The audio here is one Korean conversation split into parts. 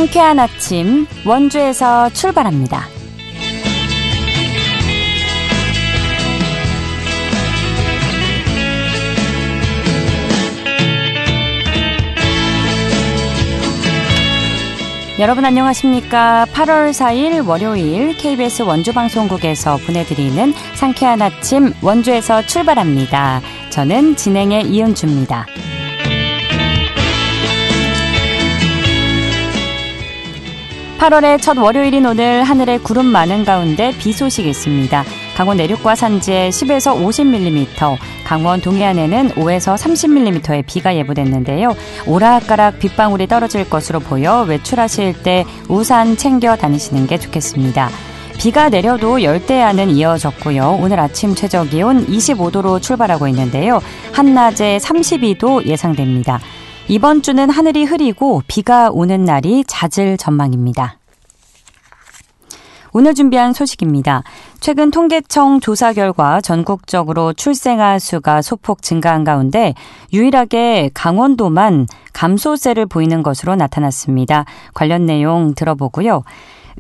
상쾌한 아침 원주에서 출발합니다. 여러분 안녕하십니까? 8월 4일 월요일 KBS 원주방송국에서 보내드리는 상쾌한 아침 원주에서 출발합니다. 저는 진행의 이은주입니다. (8월의) 첫 월요일인 오늘 하늘에 구름 많은 가운데 비 소식이 있습니다. 강원 내륙과 산지에 10에서 50mm, 강원 동해안에는 5에서 30mm의 비가 예보됐는데요. 오락가락 빗방울이 떨어질 것으로 보여 외출하실 때 우산 챙겨 다니시는 게 좋겠습니다. 비가 내려도 열대야는 이어졌고요. 오늘 아침 최저기온 25도로 출발하고 있는데요. 한낮에 32도 예상됩니다. 이번 주는 하늘이 흐리고 비가 오는 날이 잦을 전망입니다. 오늘 준비한 소식입니다. 최근 통계청 조사 결과 전국적으로 출생아 수가 소폭 증가한 가운데 유일하게 강원도만 감소세를 보이는 것으로 나타났습니다. 관련 내용 들어보고요.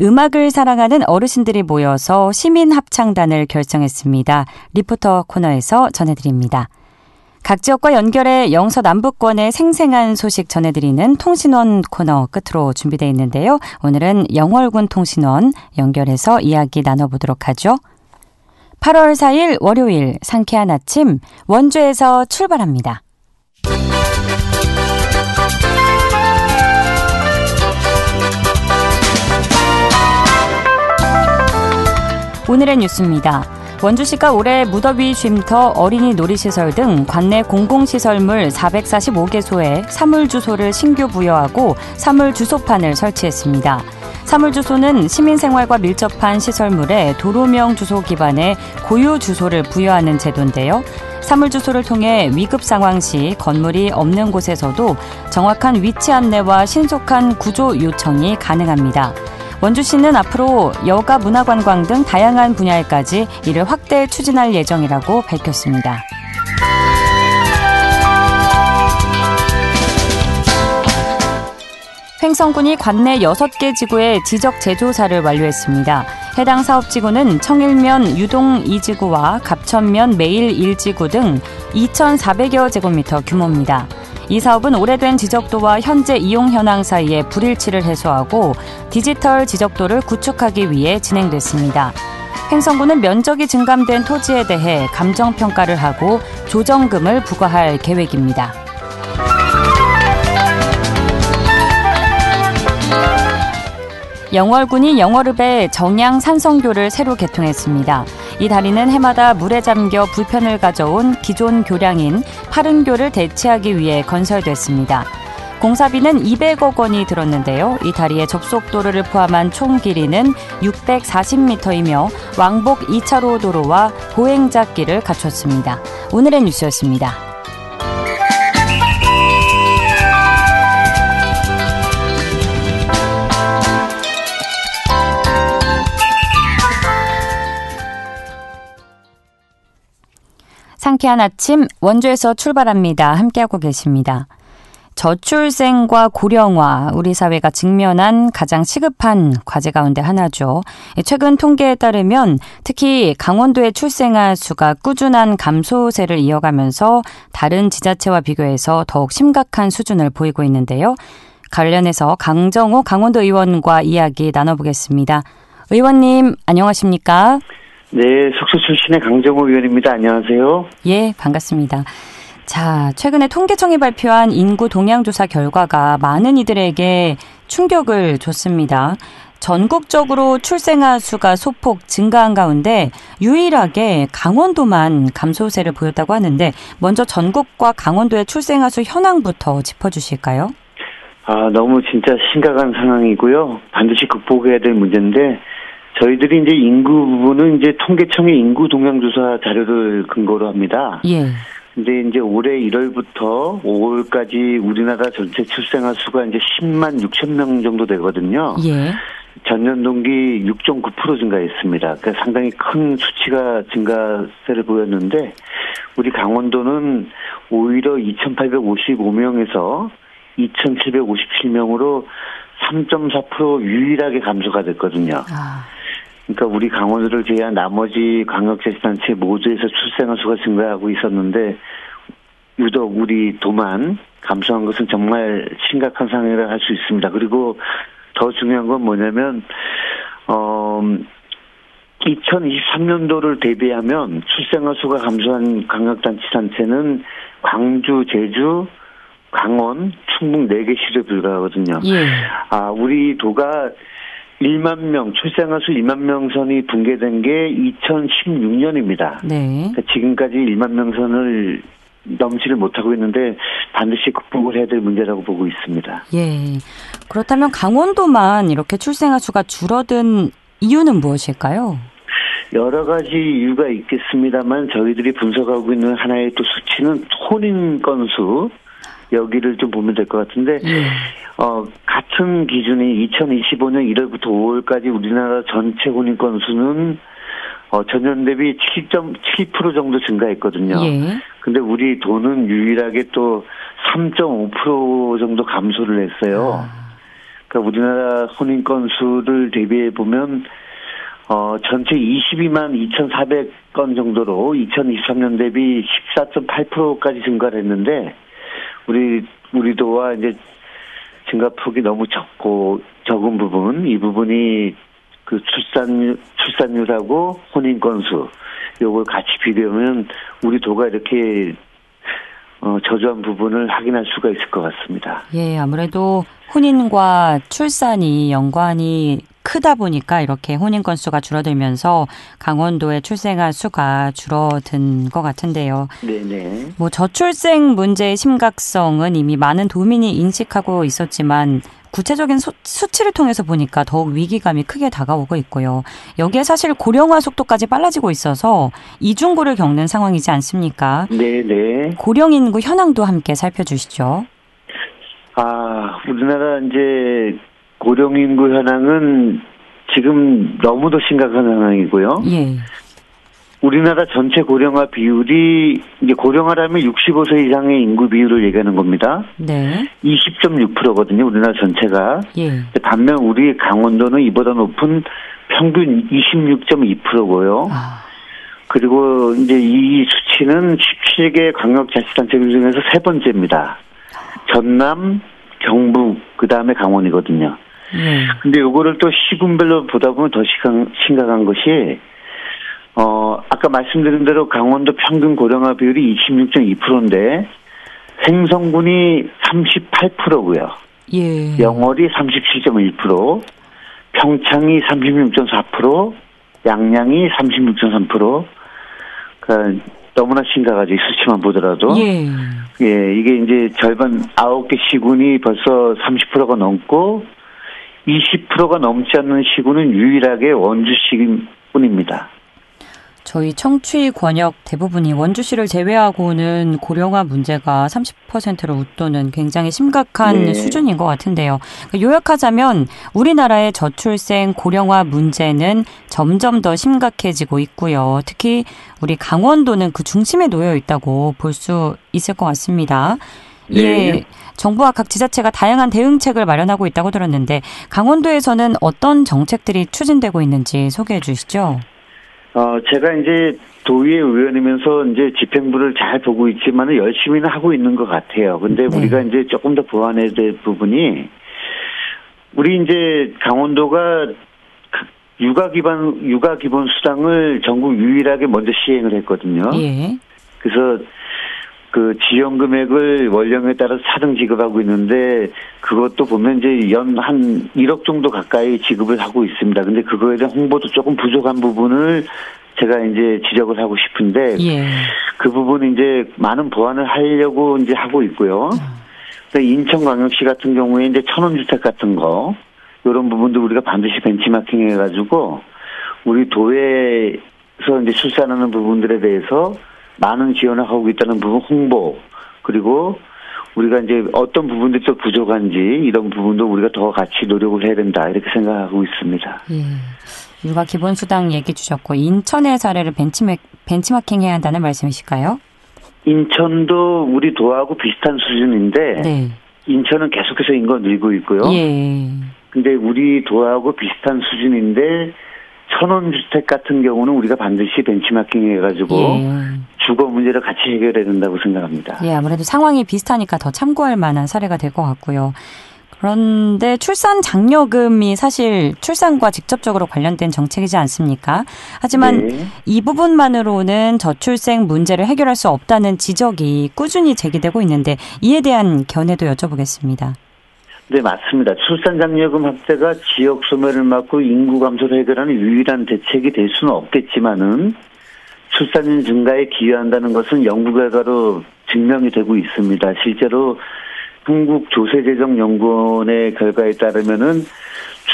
음악을 사랑하는 어르신들이 모여서 시민합창단을 결성했습니다. 리포터 코너에서 전해드립니다. 각 지역과 연결해 영서남북권의 생생한 소식 전해드리는 통신원 코너 끝으로 준비되어 있는데요. 오늘은 영월군 통신원 연결해서 이야기 나눠보도록 하죠. 8월 4일 월요일 상쾌한 아침 원주에서 출발합니다. 오늘의 뉴스입니다. 원주시가 올해 무더위 쉼터, 어린이 놀이시설 등 관내 공공시설물 445개소에 사물주소를 신규 부여하고 사물주소판을 설치했습니다. 사물주소는 시민생활과 밀접한 시설물에 도로명 주소 기반의 고유 주소를 부여하는 제도인데요. 사물주소를 통해 위급 상황 시 건물이 없는 곳에서도 정확한 위치 안내와 신속한 구조 요청이 가능합니다. 원주시는 앞으로 여가 문화관광 등 다양한 분야에까지 이를 확대 추진할 예정이라고 밝혔습니다. 횡성군이 관내 6개 지구의 지적 재조사를 완료했습니다. 해당 사업지구는 청일면 유동 2지구와 갑천면 매일 1지구 등 2,400여 제곱미터 규모입니다. 이 사업은 오래된 지적도와 현재 이용 현황 사이에 불일치를 해소하고 디지털 지적도를 구축하기 위해 진행됐습니다. 횡성군은 면적이 증감된 토지에 대해 감정평가를 하고 조정금을 부과할 계획입니다. 영월군이 영월읍에 정양 산성교를 새로 개통했습니다. 이 다리는 해마다 물에 잠겨 불편을 가져온 기존 교량인 파른교를 대체하기 위해 건설됐습니다. 공사비는 200억 원이 들었는데요. 이 다리의 접속도로를 포함한 총 길이는 640m이며 왕복 2차로 도로와 보행자길을 갖췄습니다. 오늘의 뉴스였습니다. 상쾌한 아침 원주에서 출발합니다. 함께하고 계십니다. 저출생과 고령화, 우리 사회가 직면한 가장 시급한 과제 가운데 하나죠. 최근 통계에 따르면 특히 강원도의 출생아 수가 꾸준한 감소세를 이어가면서 다른 지자체와 비교해서 더욱 심각한 수준을 보이고 있는데요. 관련해서 강정호 강원도 의원과 이야기 나눠보겠습니다. 의원님 안녕하십니까? 네, 속초 출신의 강정호 의원입니다. 안녕하세요. 예, 반갑습니다. 자, 최근에 통계청이 발표한 인구 동향조사 결과가 많은 이들에게 충격을 줬습니다. 전국적으로 출생아 수가 소폭 증가한 가운데 유일하게 강원도만 감소세를 보였다고 하는데 먼저 전국과 강원도의 출생아 수 현황부터 짚어주실까요? 너무 진짜 심각한 상황이고요. 반드시 극복해야 될 문제인데 저희들이 이제 인구 부분은 이제 통계청의 인구 동향조사 자료를 근거로 합니다. 예. 근데 이제 올해 1월부터 5월까지 우리나라 전체 출생아 수가 이제 10만 6천 명 정도 되거든요. 예. 전년 동기 6.9% 증가했습니다. 그러니까 상당히 큰 수치가 증가세를 보였는데 우리 강원도는 오히려 2,855명에서 2,757명으로 3.4% 유일하게 감소가 됐거든요. 그러니까 우리 강원도를 제외한 나머지 광역자치단체 모두에서 출생아 수가 증가하고 있었는데 유독 우리 도만 감소한 것은 정말 심각한 상황이라 할 수 있습니다. 그리고 더 중요한 건 뭐냐면 2023년도를 대비하면 출생아 수가 감소한 광역단체는 광주, 제주, 강원, 충북 4개 시도에 불과하거든요. 예. 우리 도가 1만 명, 출생아 수 1만 명 선이 붕괴된 게 2016년입니다. 네. 그러니까 지금까지 1만 명 선을 넘지를 못하고 있는데 반드시 극복을 해야 될 문제라고 보고 있습니다. 예. 그렇다면 강원도만 이렇게 출생아 수가 줄어든 이유는 무엇일까요? 여러 가지 이유가 있겠습니다만 저희들이 분석하고 있는 하나의 또 수치는 혼인 건수 여기를 좀 보면 될 것 같은데 같은 기준이 2025년 1월부터 5월까지 우리나라 전체 혼인 건수는 전년 대비 7.7% 정도 증가했거든요. 예. 근데 우리 도는 유일하게 또 3.5% 정도 감소를 했어요. 그러니까 우리나라 혼인 건수를 대비해 보면 전체 22만 2,400건 정도로 2023년 대비 14.8%까지 증가를 했는데 우리 도와 이제 증가폭이 너무 적은 부분, 이 부분이 그 출산율하고 혼인 건수 요걸 같이 비교하면 우리 도가 이렇게 저조한 부분을 확인할 수가 있을 것 같습니다. 예, 아무래도 혼인과 출산이 연관이 크다 보니까 이렇게 혼인 건수가 줄어들면서 강원도의 출생아 수가 줄어든 것 같은데요. 네네. 저출생 문제의 심각성은 이미 많은 도민이 인식하고 있었지만 구체적인 수치를 통해서 보니까 더욱 위기감이 크게 다가오고 있고요. 여기에 사실 고령화 속도까지 빨라지고 있어서 이중고를 겪는 상황이지 않습니까? 네네. 고령 인구 현황도 함께 살펴주시죠. 우리나라 이제 고령 인구 현황은 지금 너무도 심각한 상황이고요. 예. 우리나라 전체 고령화 비율이 이제 고령화라면 65세 이상의 인구 비율을 얘기하는 겁니다. 네. 20.6%거든요. 우리나라 전체가. 예. 반면 우리 강원도는 이보다 높은 평균 26.2%고요. 그리고 이제 이 수치는 17개 광역자치단체들 중에서 세 번째입니다. 전남, 경북, 그 다음에 강원이거든요. 근데 요거를 또 시군별로 보다 보면 더 심각한 것이, 아까 말씀드린 대로 강원도 평균 고령화 비율이 26.2%인데, 횡성군이 38%고요. 예. 영월이 37.1%, 평창이 36.4%, 양양이 36.3%, 그러니까 너무나 심각하죠. 이 수치만 보더라도. 예, 이게 이제 절반 9개 시군이 벌써 30%가 넘고 20%가 넘지 않는 시군은 유일하게 원주시뿐입니다. 저희 청취 권역 대부분이 원주시를 제외하고는 고령화 문제가 30%를 웃도는 굉장히 심각한 수준인 것 같은데요. 요약하자면 우리나라의 저출생 고령화 문제는 점점 더 심각해지고 있고요. 특히 우리 강원도는 그 중심에 놓여 있다고 볼 수 있을 것 같습니다. 예, 정부와 각 지자체가 다양한 대응책을 마련하고 있다고 들었는데 강원도에서는 어떤 정책들이 추진되고 있는지 소개해 주시죠. 제가 이제 도의회 의원이면서 이제 집행부를 잘 보고 있지만은 열심히는 하고 있는 것 같아요. 근데 우리가 이제 조금 더 보완해야 될 부분이 우리 이제 강원도가 육아 기본 수당을 전국 유일하게 먼저 시행을 했거든요. 예. 그래서 그 지원 금액을 원령에 따라서 차등 지급하고 있는데 그것도 보면 이제 연 한 1억 정도 가까이 지급을 하고 있습니다. 근데 그거에 대한 홍보도 조금 부족한 부분을 제가 이제 지적을 하고 싶은데 그 부분 이제 많은 보완을 하려고 이제 하고 있고요. 인천광역시 같은 경우에 이제 천원주택 같은 거 이런 부분도 우리가 반드시 벤치마킹 해가지고 우리 도에서 이제 출산하는 부분들에 대해서 많은 지원을 하고 있다는 부분 홍보 그리고 우리가 이제 어떤 부분들이 또 부족한지 이런 부분도 우리가 더 같이 노력을 해야 된다 이렇게 생각하고 있습니다. 예. 육아 기본수당 얘기 주셨고 인천의 사례를 벤치마킹 해야 한다는 말씀이실까요? 인천도 우리 도하고 비슷한 수준인데 인천은 계속해서 인구가 늘고 있고요. 근데 우리 도하고 비슷한 수준인데 천원주택 같은 경우는 우리가 반드시 벤치마킹 해가지고 주거 문제를 같이 해결해야 된다고 생각합니다. 예, 아무래도 상황이 비슷하니까 더 참고할 만한 사례가 될 것 같고요. 그런데 출산 장려금이 사실 출산과 직접적으로 관련된 정책이지 않습니까? 하지만 이 부분만으로는 저출생 문제를 해결할 수 없다는 지적이 꾸준히 제기되고 있는데 이에 대한 견해도 여쭤보겠습니다. 네, 맞습니다. 출산 장려금 확대가 지역 소멸을 막고 인구 감소를 해결하는 유일한 대책이 될 수는 없겠지만은 출산율 증가에 기여한다는 것은 연구 결과로 증명이 되고 있습니다. 실제로 한국조세재정연구원의 결과에 따르면은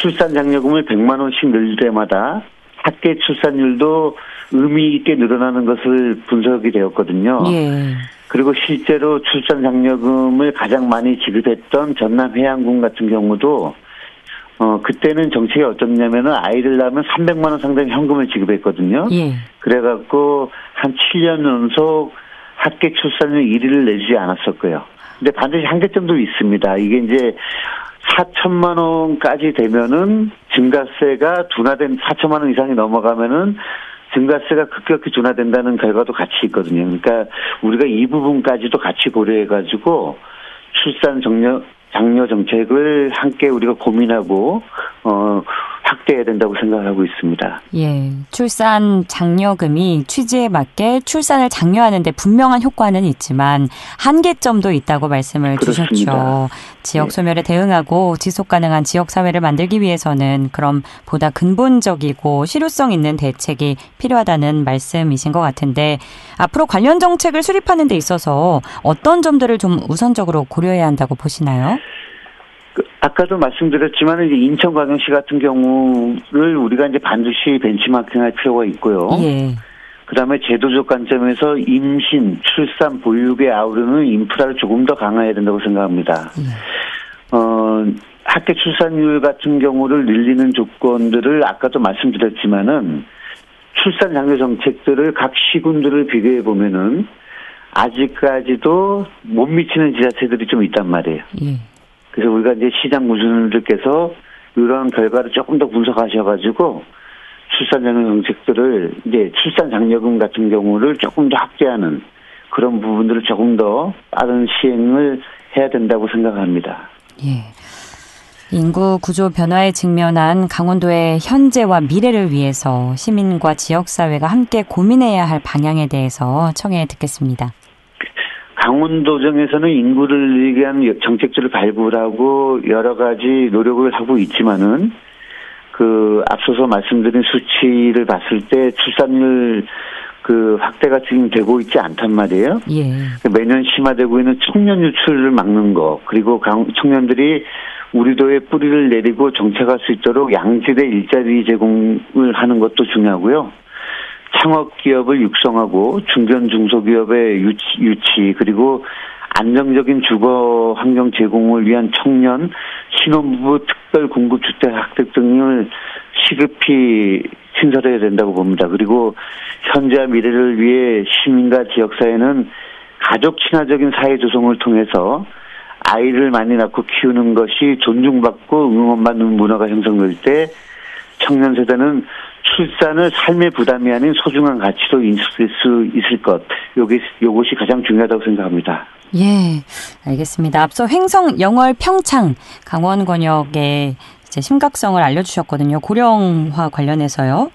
출산 장려금을 100만 원씩 늘 때마다 학계 출산율도 의미 있게 늘어나는 것을 분석이 되었거든요. 예. 그리고 실제로 출산 장려금을 가장 많이 지급했던 전남 해안군 같은 경우도 그때는 정책이 어떻냐면은 아이를 낳으면 300만 원 상당의 현금을 지급했거든요. 예. 그래갖고 한 7년 연속 학계 출산율 1위를 내주지 않았었고요. 근데 반드시 한계점도 있습니다. 이게 이제 4천만 원까지 되면은 증가세가 4천만 원 이상이 넘어가면은 증가세가 급격히 둔화된다는 결과도 같이 있거든요. 그러니까 우리가 이 부분까지도 같이 고려해가지고 출산 장려 정책을 함께 우리가 고민하고 확대해야 된다고 생각하고 있습니다. 예, 출산 장려금이 취지에 맞게 출산을 장려하는 데 분명한 효과는 있지만 한계점도 있다고 말씀을 그렇습니다. 주셨죠. 지역 소멸에 대응하고 지속 가능한 지역 사회를 만들기 위해서는 그럼 보다 근본적이고 실효성 있는 대책이 필요하다는 말씀이신 것 같은데 앞으로 관련 정책을 수립하는 데 있어서 어떤 점들을 좀 우선적으로 고려해야 한다고 보시나요? 아까도 말씀드렸지만 이제 인천광역시 같은 경우를 우리가 이제 반드시 벤치마킹할 필요가 있고요. 예. 그다음에 제도적 관점에서 임신, 출산, 보육에 아우르는 인프라를 조금 더 강화해야 된다고 생각합니다. 학계 출산율 같은 경우를 늘리는 조건들을 아까도 말씀드렸지만은 출산 장려 정책들을 각 시군들을 비교해 보면은 아직까지도 못 미치는 지자체들이 좀 있단 말이에요. 예. 그래서 우리가 이제 시장 무슨들께서 이런 결과를 조금 더 분석하셔가지고 출산 장려 정책들을 이제 출산 장려금 같은 경우를 조금 더 확대하는 그런 부분들을 조금 더 빠른 시행을 해야 된다고 생각합니다. 예. 인구 구조 변화에 직면한 강원도의 현재와 미래를 위해서 시민과 지역사회가 함께 고민해야 할 방향에 대해서 청해 듣겠습니다. 강원도정에서는 인구를 늘리기 위한 정책들을 발굴하고 여러 가지 노력을 하고 있지만은 앞서서 말씀드린 수치를 봤을 때 출산율 확대가 지금 되고 있지 않단 말이에요. 예. 매년 심화되고 있는 청년 유출을 막는 거, 그리고 청년들이 우리 도에 뿌리를 내리고 정착할 수 있도록 양질의 일자리 제공을 하는 것도 중요하고요. 창업 기업을 육성하고 중견 중소기업의 유치 그리고 안정적인 주거 환경 제공을 위한 청년, 신혼부부 특별 공급 주택 확대 등을 시급히 신설해야 된다고 봅니다. 그리고 현재와 미래를 위해 시민과 지역사회는 가족 친화적인 사회 조성을 통해서 아이를 많이 낳고 키우는 것이 존중받고 응원받는 문화가 형성될 때 청년 세대는 출산을 삶의 부담이 아닌 소중한 가치로 인식될 수 있을 것. 요것이 가장 중요하다고 생각합니다. 예, 알겠습니다. 앞서 횡성, 영월, 평창, 강원 권역의 이제 심각성을 알려주셨거든요. 고령화 관련해서요.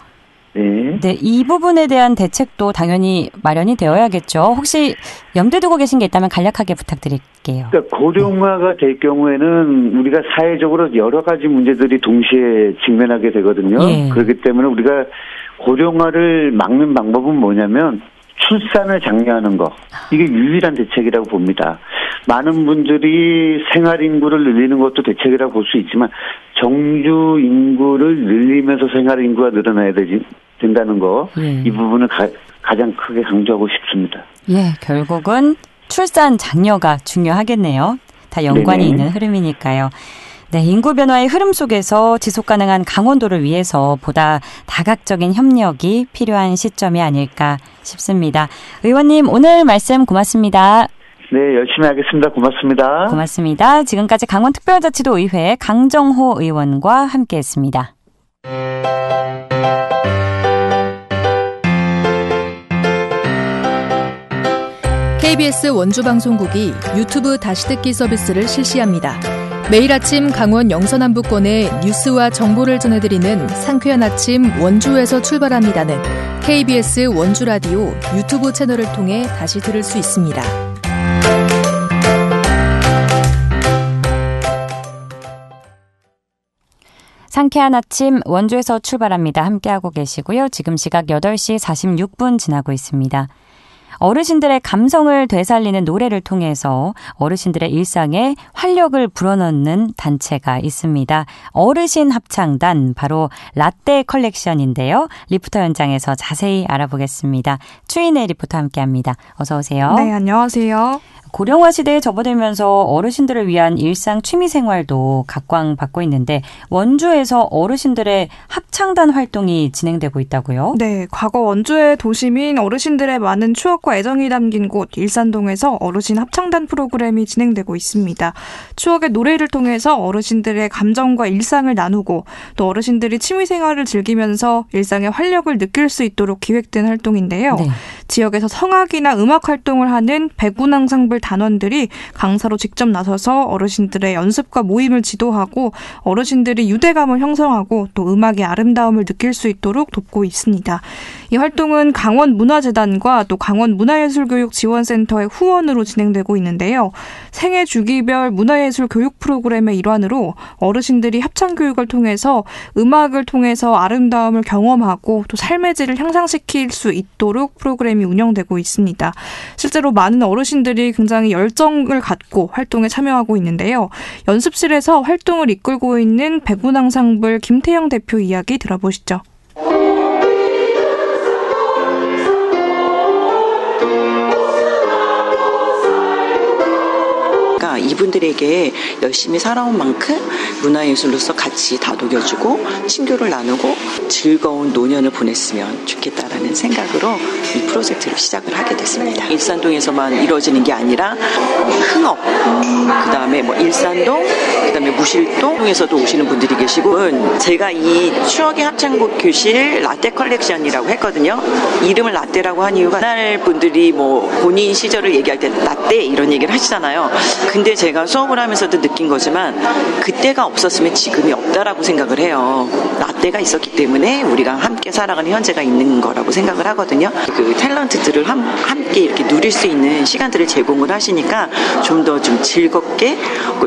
네. 네, 이 부분에 대한 대책도 당연히 마련이 되어야겠죠. 혹시 염두에 두고 계신 게 있다면 간략하게 부탁드릴게요. 그러니까 고령화가 될 경우에는 우리가 사회적으로 여러 가지 문제들이 동시에 직면하게 되거든요. 예. 그렇기 때문에 우리가 고령화를 막는 방법은 뭐냐면 출산을 장려하는 거. 이게 유일한 대책이라고 봅니다. 많은 분들이 생활 인구를 늘리는 것도 대책이라고 볼 수 있지만 정규 인구를 늘리면서 생활 인구가 늘어나야 된다는 거. 이 부분을 가장 크게 강조하고 싶습니다. 예, 결국은 출산 장려가 중요하겠네요. 다 연관이 네네. 있는 흐름이니까요. 네, 인구 변화의 흐름 속에서 지속 가능한 강원도를 위해서 보다 다각적인 협력이 필요한 시점이 아닐까 싶습니다. 의원님, 오늘 말씀 고맙습니다. 네, 열심히 하겠습니다. 고맙습니다. 고맙습니다. 지금까지 강원특별자치도 의회 강정호 의원과 함께했습니다. KBS 원주방송국이 유튜브 다시 듣기 서비스를 실시합니다. 매일 아침 강원 영서남부권의 뉴스와 정보를 전해드리는 상쾌한 아침 원주에서 출발합니다는 KBS 원주라디오 유튜브 채널을 통해 다시 들을 수 있습니다. 상쾌한 아침 원주에서 출발합니다. 함께하고 계시고요. 지금 시각 8시 46분 지나고 있습니다. 어르신들의 감성을 되살리는 노래를 통해서 어르신들의 일상에 활력을 불어넣는 단체가 있습니다. 어르신 합창단, 바로 라떼 컬렉션인데요. 리포터 현장에서 자세히 알아보겠습니다. 추인혜 리포터 함께합니다. 어서 오세요. 네, 안녕하세요. 고령화 시대에 접어들면서 어르신들을 위한 일상 취미생활도 각광받고 있는데 원주에서 어르신들의 합창단 활동이 진행되고 있다고요? 네, 과거 원주의 도심인 어르신들의 많은 추억과 애정이 담긴 곳 일산동에서 어르신 합창단 프로그램이 진행되고 있습니다. 추억의 노래를 통해서 어르신들의 감정과 일상을 나누고 또 어르신들이 취미생활을 즐기면서 일상의 활력을 느낄 수 있도록 기획된 활동인데요. 네. 지역에서 성악이나 음악 활동을 하는 백운앙상블 단원들이 강사로 직접 나서서 어르신들의 연습과 모임을 지도하고 어르신들이 유대감을 형성하고 또 음악의 아름다움을 느낄 수 있도록 돕고 있습니다. 이 활동은 강원문화재단과 또 강원문화예술교육지원센터의 후원으로 진행되고 있는데요. 생애 주기별 문화예술 교육 프로그램의 일환으로 어르신들이 합창교육을 통해서 음악을 통해서 아름다움을 경험하고 또 삶의 질을 향상시킬 수 있도록 프로그램이 운영되고 있습니다. 실제로 많은 어르신들이 굉장히 열정을 갖고 활동에 참여하고 있는데요. 연습실에서 활동을 이끌고 있는 백운앙상블 김태영 대표 이야기 들어보시죠. 이분들에게 열심히 살아온 만큼 문화예술로서 같이 다독여주고 친교를 나누고 즐거운 노년을 보냈으면 좋겠다라는 생각으로 이 프로젝트를 시작을 하게 됐습니다. 일산동에서만 이루어지는 게 아니라 흥업, 그다음에 일산동, 그다음에 무실동에서도 오시는 분들이 계시고, 제가 이 추억의 합창곡 교실 라떼 컬렉션이라고 했거든요. 이름을 라떼라고 한 이유가 옛날 분들이 본인 시절을 얘기할 때 라떼 이런 얘기를 하시잖아요. 근데 제가 수업을 하면서도 느낀 거지만 그때가 없었으면 지금이 없다라고 생각을 해요. 라떼가 있었기 때문에 우리가 함께 살아가는 현재가 있는 거라고 생각을 하거든요. 그 탤런트들을 함께 이렇게 누릴 수 있는 시간들을 제공을 하시니까 좀 더 좀 즐겁게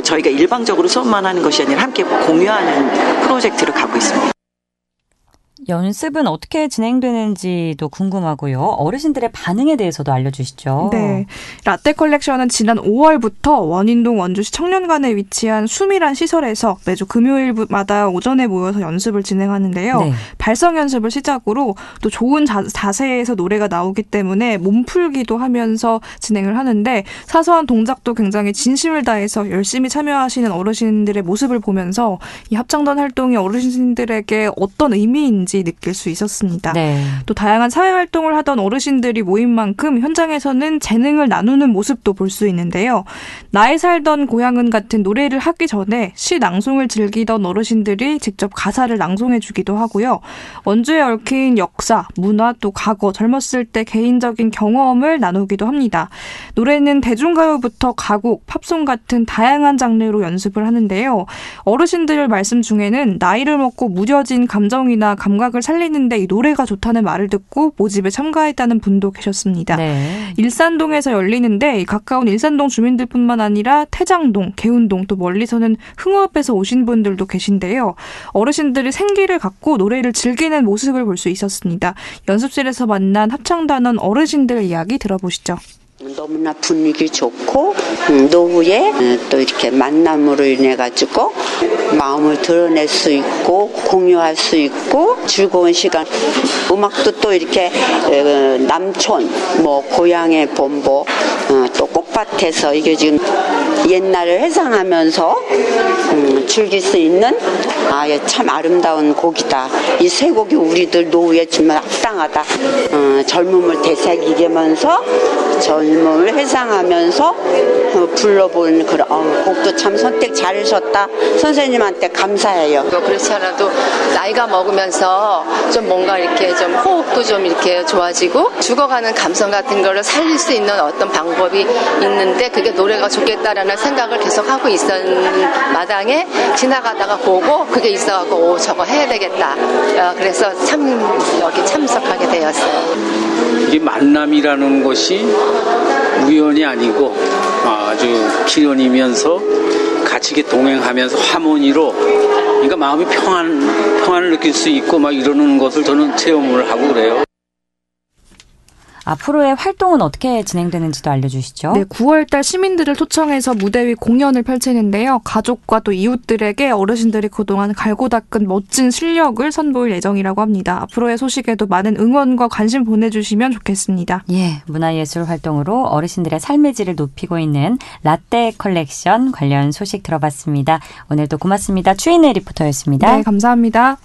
저희가 일방적으로 수업만 하는 것이 아니라 함께 공유하는 프로젝트를 가고 있습니다. 연습은 어떻게 진행되는지도 궁금하고요. 어르신들의 반응에 대해서도 알려주시죠. 네, 라떼 컬렉션은 지난 5월부터 원인동 원주시 청년관에 위치한 수미란 시설에서 매주 금요일마다 오전에 모여서 연습을 진행하는데요. 네. 발성 연습을 시작으로 또 좋은 자세에서 노래가 나오기 때문에 몸풀기도 하면서 진행을 하는데 사소한 동작도 굉장히 진심을 다해서 열심히 참여하시는 어르신들의 모습을 보면서 이 합창단 활동이 어르신들에게 어떤 의미인지 느낄 수 있었습니다. 네. 또 다양한 사회활동을 하던 어르신들이 모인 만큼 현장에서는 재능을 나누는 모습도 볼 수 있는데요. 나의 살던 고향은 같은 노래를 하기 전에 시 낭송을 즐기던 어르신들이 직접 가사를 낭송해 주기도 하고요. 원주에 얽힌 역사, 문화, 또 과거, 젊었을 때 개인적인 경험을 나누기도 합니다. 노래는 대중가요부터 가곡, 팝송 같은 다양한 장르로 연습을 하는데요. 어르신들 말씀 중에는 나이를 먹고 무뎌진 감정이나 감각을 살리는데 이 노래가 좋다는 말을 듣고 모집에 참가했다는 분도 계셨습니다. 네. 일산동에서 열리는데 가까운 일산동 주민들뿐만 아니라 태장동, 개운동, 또 멀리서는 흥업에서 오신 분들도 계신데요. 어르신들이 생기를 갖고 노래를 즐기는 모습을 볼 수 있었습니다. 연습실에서 만난 합창단원 어르신들 이야기 들어보시죠. 너무나 분위기 좋고 노후에 또 이렇게 만남으로 인해 가지고 마음을 드러낼 수 있고 공유할 수 있고 즐거운 시간. 음악도 또 이렇게 남촌 고향의 본보 또 꽃밭에서 이게 지금 옛날을 회상하면서 즐길 수 있는 참 아름다운 곡이다. 이 세 곡이 우리들 노후에 정말 합당하다. 젊음을 되새기면서 젊음을 회상하면서 불러본 그런 곡도 참 선택 잘하셨다. 선생님한테 감사해요. 그렇지 않아도 나이가 먹으면서 좀 뭔가 이렇게 좀 호흡도 좀 이렇게 좋아지고 죽어가는 감성 같은 거를 살릴 수 있는 어떤 방법이 있는데 그게 노래가 좋겠다라는 생각을 계속 하고 있었는 마당에 지나가다가 보고 그게 있어갖고 저거 해야 되겠다. 그래서 참 여기 참석하게 되었어요. 이게 만남이라는 것이 우연이 아니고 아주 기원이면서 같이 이렇게 동행하면서 하모니로 그러니까 마음이 평안을 느낄 수 있고 막 이러는 것을 저는 체험을 하고 그래요. 앞으로의 활동은 어떻게 진행되는지도 알려주시죠. 네, 9월달 시민들을 초청해서 무대 위 공연을 펼치는데요. 가족과 또 이웃들에게 어르신들이 그동안 갈고 닦은 멋진 실력을 선보일 예정이라고 합니다. 앞으로의 소식에도 많은 응원과 관심 보내주시면 좋겠습니다. 예, 문화예술 활동으로 어르신들의 삶의 질을 높이고 있는 라떼 컬렉션 관련 소식 들어봤습니다. 오늘도 고맙습니다. 추인혜 리포터였습니다. 네, 감사합니다.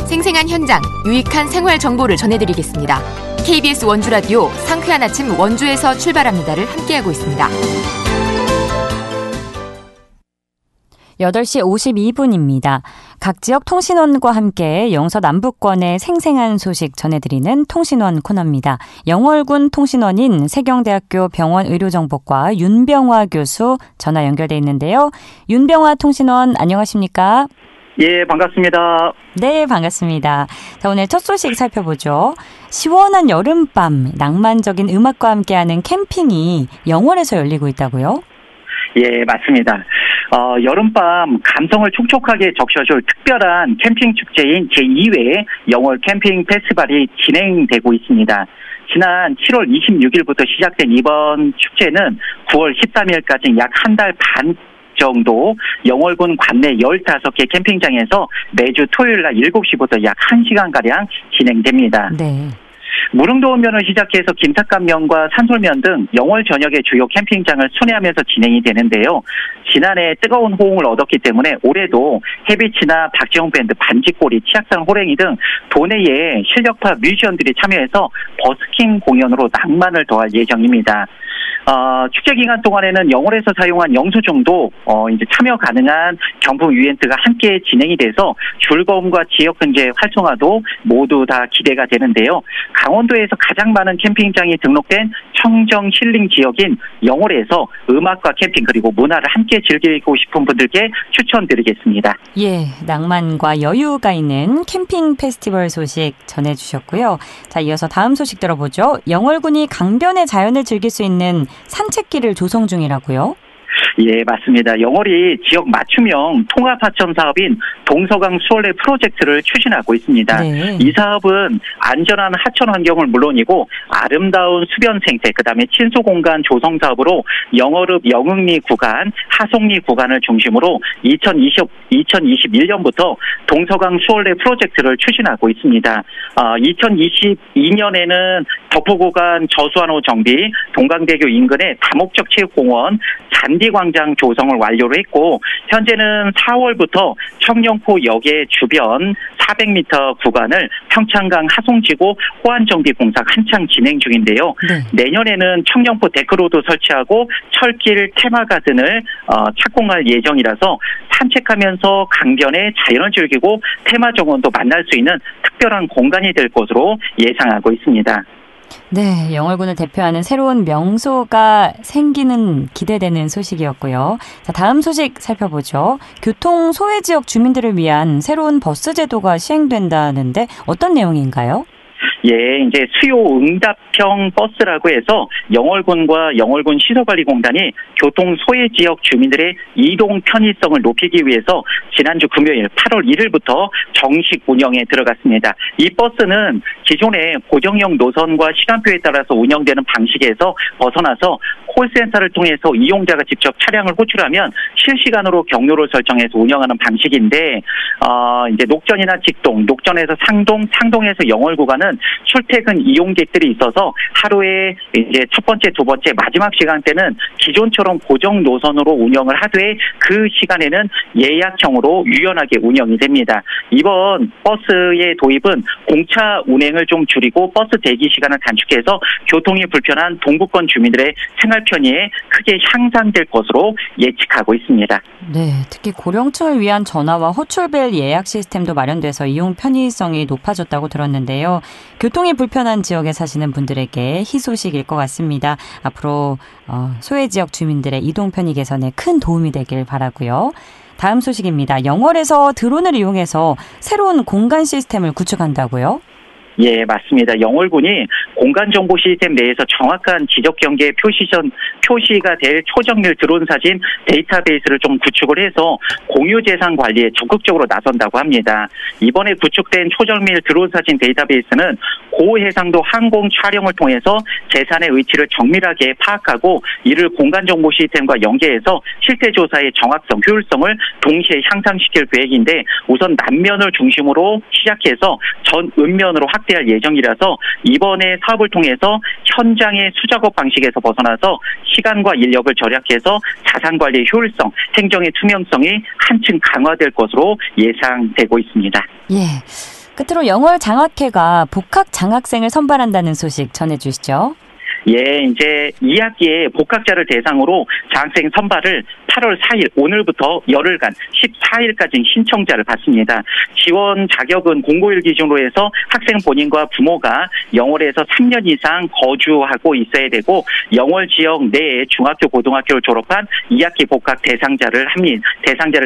생생한 현장, 유익한 생활 정보를 전해드리겠습니다. KBS 원주라디오 상쾌한 아침 원주에서 출발합니다를 함께하고 있습니다. 8시 52분입니다. 각 지역 통신원과 함께 영서 남부권의 생생한 소식 전해드리는 통신원 코너입니다. 영월군 통신원인 세경대학교 병원의료정보과 윤병화 교수 전화 연결돼 있는데요. 윤병화 통신원 안녕하십니까? 예, 반갑습니다. 네, 반갑습니다. 자, 오늘 첫 소식 살펴보죠. 시원한 여름밤, 낭만적인 음악과 함께하는 캠핑이 영월에서 열리고 있다고요? 예, 맞습니다. 여름밤 감성을 촉촉하게 적셔줄 특별한 캠핑 축제인 제2회 영월 캠핑 페스티벌이 진행되고 있습니다. 지난 7월 26일부터 시작된 이번 축제는 9월 13일까지 약 한 달 반 정도 영월군 관내 15개 캠핑장에서 매주 토요일 날 7시부터 약 1시간가량 진행됩니다. 네. 무릉도원면을 시작해서 김삿갓면과 산솔면 등 영월 전역의 주요 캠핑장을 순회하면서 진행이 되는데요. 지난해 뜨거운 호응을 얻었기 때문에 올해도 해비치나 박지영 밴드, 반지꼬리, 치악산 호랭이 등 도내의 실력파 뮤지션들이 참여해서 버스킹 공연으로 낭만을 더할 예정입니다. 축제 기간 동안에는 영월에서 사용한 영수증도 이제 참여 가능한 경품 이벤트가 함께 진행이 돼서 즐거움과 지역 경제 활성화도 모두 다 기대가 되는데요. 강원도에서 가장 많은 캠핑장이 등록된 청정 힐링 지역인 영월에서 음악과 캠핑 그리고 문화를 함께 즐기고 싶은 분들께 추천드리겠습니다. 예, 낭만과 여유가 있는 캠핑 페스티벌 소식 전해주셨고요. 자, 이어서 다음 소식 들어보죠. 영월군이 강변의 자연을 즐길 수 있는 산책길을 조성 중이라고요? 예, 맞습니다. 영월이 지역 맞춤형 통합하천 사업인 동서강 수월래 프로젝트를 추진하고 있습니다. 네. 이 사업은 안전한 하천 환경을 물론이고 아름다운 수변 생태, 그다음에 친수 공간 조성 사업으로 영월읍 영흥리 구간, 하송리 구간을 중심으로 2021년부터 동서강 수월래 프로젝트를 추진하고 있습니다. 2022년에는 덕포 구간 저수환호 정비, 동강대교 인근의 다목적 체육공원, 잔디광장 조성을 완료를 했고 현재는 4월부터 청령포 역의 주변 400m 구간을 평창강 하송지구 호안정비 공사가 한창 진행 중인데요. 네. 내년에는 청령포 데크로드 설치하고 철길 테마가든을 착공할 예정이라서 산책하면서 강변의 자연을 즐기고 테마 정원도 만날 수 있는 특별한 공간이 될 것으로 예상하고 있습니다. 네, 영월군을 대표하는 새로운 명소가 생기는 기대되는 소식이었고요. 자, 다음 소식 살펴보죠. 교통 소외 지역 주민들을 위한 새로운 버스 제도가 시행된다는데 어떤 내용인가요? 예, 이제 수요 응답형 버스라고 해서 영월군과 영월군 시설관리공단이 교통 소외 지역 주민들의 이동 편의성을 높이기 위해서 지난주 금요일 8월 1일부터 정식 운영에 들어갔습니다. 이 버스는 기존의 고정형 노선과 시간표에 따라서 운영되는 방식에서 벗어나서 콜센터를 통해서 이용자가 직접 차량을 호출하면 실시간으로 경로를 설정해서 운영하는 방식인데 이제 녹전이나 직동, 녹전에서 상동, 상동에서 영월 구간은 출퇴근 이용객들이 있어서 하루에 이제 첫 번째, 두 번째, 마지막 시간대는 기존처럼 고정 노선으로 운영을 하되 그 시간에는 예약형으로 유연하게 운영이 됩니다. 이번 버스의 도입은 공차 운행을 좀 줄이고 버스 대기 시간을 단축해서 교통이 불편한 동부권 주민들의 생활 편의에 크게 향상될 것으로 예측하고 있습니다. 네, 특히 고령층을 위한 전화와 호출벨 예약 시스템도 마련돼서 이용 편의성이 높아졌다고 들었는데요. 교통이 불편한 지역에 사시는 분들에게 희소식일 것 같습니다. 앞으로 소외 지역 주민들의 이동 편의 개선에 큰 도움이 되길 바라고요. 다음 소식입니다. 영월에서 드론을 이용해서 새로운 공간 시스템을 구축한다고요? 예, 맞습니다. 영월군이 공간정보 시스템 내에서 정확한 지적 경계 표시가 될 초정밀 드론 사진 데이터베이스를 좀 구축을 해서 공유 재산 관리에 적극적으로 나선다고 합니다. 이번에 구축된 초정밀 드론 사진 데이터베이스는 고해상도 항공 촬영을 통해서 재산의 위치를 정밀하게 파악하고 이를 공간정보 시스템과 연계해서 실태 조사의 정확성, 효율성을 동시에 향상시킬 계획인데 우선 남면을 중심으로 시작해서 전 음면으로 확대할 예정이라서 이번에 사업을 통해서 현장의 수작업 방식에서 벗어나서 시간과 인력을 절약해서 자산관리의 효율성, 행정의 투명성이 한층 강화될 것으로 예상되고 있습니다. 예. 끝으로 영월 장학회가 복학 장학생을 선발한다는 소식 전해주시죠. 예, 이제 2학기에 복학자를 대상으로 장학생 선발을 8월 4일 오늘부터 열흘간 14일까지 신청자를 받습니다. 지원 자격은 공고일 기준으로 해서 학생 본인과 부모가 영월에서 3년 이상 거주하고 있어야 되고 영월 지역 내에 중학교, 고등학교를 졸업한 2학기 복학 대상자를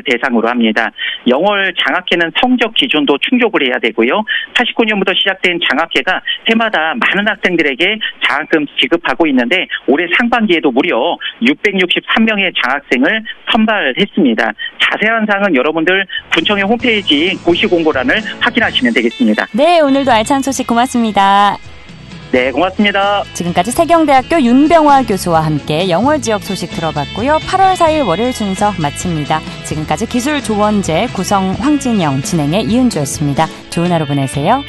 대상으로 합니다. 영월 장학회는 성적 기준도 충족을 해야 되고요. 89년부터 시작된 장학회가 해마다 많은 학생들에게 장학금 지급하고 있는데 올해 상반기에도 무려 663명의 장학생을 선발했습니다. 자세한 사항은 여러분들 군청의 홈페이지 고시공고란을 확인하시면 되겠습니다. 네, 오늘도 알찬 소식 고맙습니다. 네, 고맙습니다. 지금까지 세경대학교 윤병화 교수와 함께 영월 지역 소식 들어봤고요. 8월 4일 월요일 순서 마칩니다. 지금까지 기술조원제 구성 황진영, 진행의 이은주였습니다. 좋은 하루 보내세요.